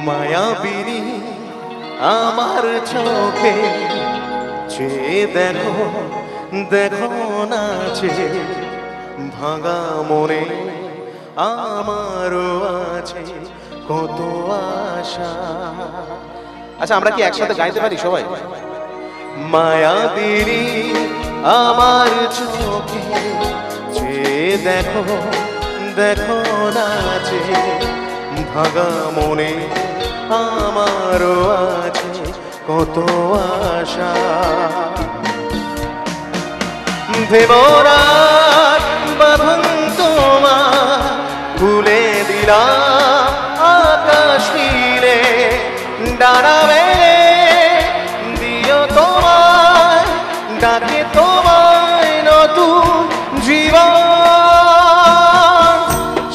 মায়াবিনী আমার চোখে চেয়ে দেখো দেখো নাচে ভাঙা মনে আমারও আছে কত আশা। আচ্ছা, আমরা কি একসাথে গাইতে পারি সবাই? মায়াবিনী আমার চোখে চেয়ে দেখো দেখো নাচে ভাঙা মনে আমারও আছে কত আশা। দেবরাত বাঁধন তোমার খুলে দিলাম আকাশ নীলে ডানাবে দিও তোমায় ডাকে তোমায় নতুন জীবন।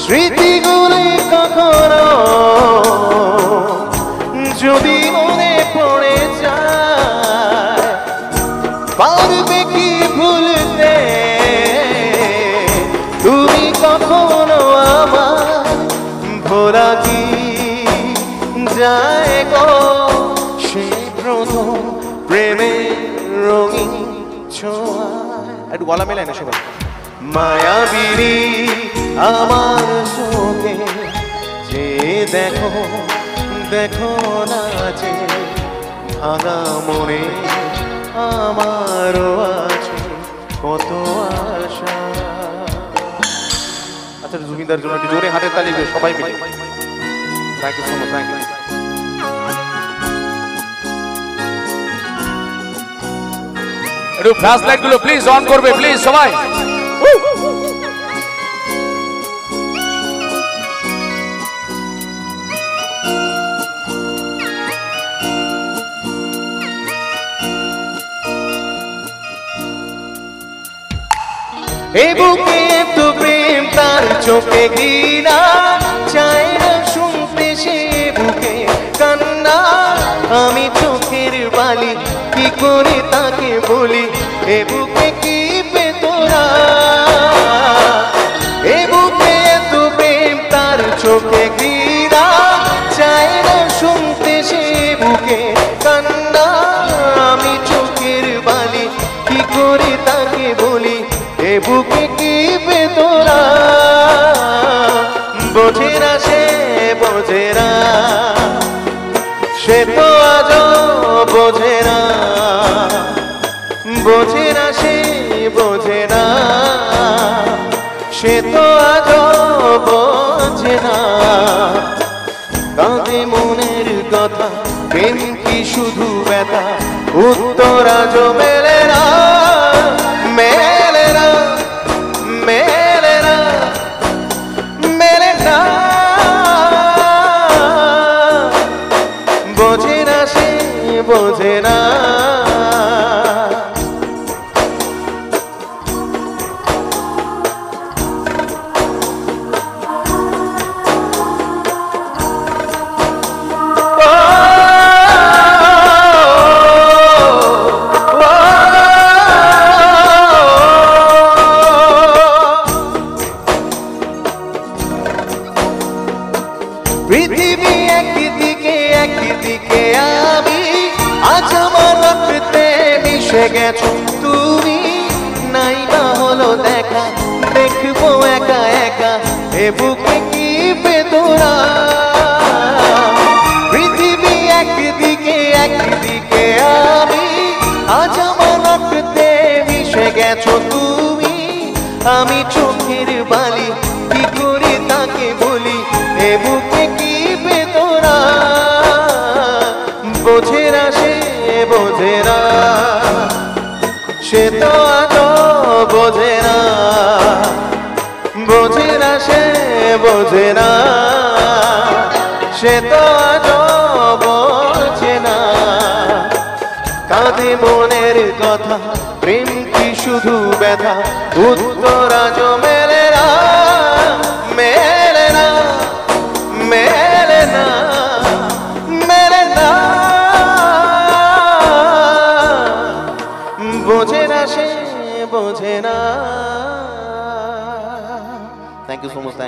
স্মৃতিগুলি কখনো যদি মনে পড়ে যায় পারবে কি ভুলতে তুমি কখনো আমার ভোলা কি যায় গো সে প্রথম প্রেমের রঙিন ছোঁয়া। একটু গলা মেলায় না সবাই। মায়াবিনী আমার চোখে যে দেখো দেখো নাচে ভাঙা মনে আমারও আছে কত আশা। আচ্ছা, জুবিনদার জন্য একটু জোরে হাতের তালি দিয়ে সবাই মিলে। Thank you so much, thank you. একটু ফ্ল্যাশ লাইট গুলো প্লিজ অন করবে প্লিজ সবাই। এ বুকে তো প্রেম তার চোখে ঘৃণা চায় না শুনতে সে বুকে কান্না। আমি চোখের বালি কি করে তাকে বলি এ বুকে কি বেদনা। এ বুকে তো প্রেম তার চোখে ঘৃণা চায় না শুনতে সে বুকে কান্না। আমি চোখের বালি কি করে তাকে বলি এ বুকে কি বেদনা। বোঝে না সে বোঝে না সে তো আজও বোঝে না। বোঝে না সে বোঝে না সে তো আজও বোঝে না। কাঁদে মনের কথা প্রেম কি শুধু ব্যথা উত্তর আজও মেলে না মেলে না মেলে না মেলে না। বোঝে না সে বোঝে না। পৃথিবী একদিকে একদিকে আমি আজ আমার রক্তে মিশে গেছো তুমি। নাই বা হলো দেখা দেখবো একা একা এ বুকে কি বেদনা। পৃথিবী একদিকে একদিকে আমি আজ আমার রক্তে মিশে গেছো তুমি। আমি চোখের বালি কি করে তাকে বলি এ বুকে কি বেদনা। বোঝে না সে বোঝে না সে তো আজও বোঝে না। বোঝে না সে বোঝে না সে তো আজও বোঝে না। কাঁদে মনের কথা প্রেম কি শুধু ব্যথা উত্তর আজও মেলে না মেলে না মেলে না মেলে না। বোঝে না সে বোঝে না। Thank you so much.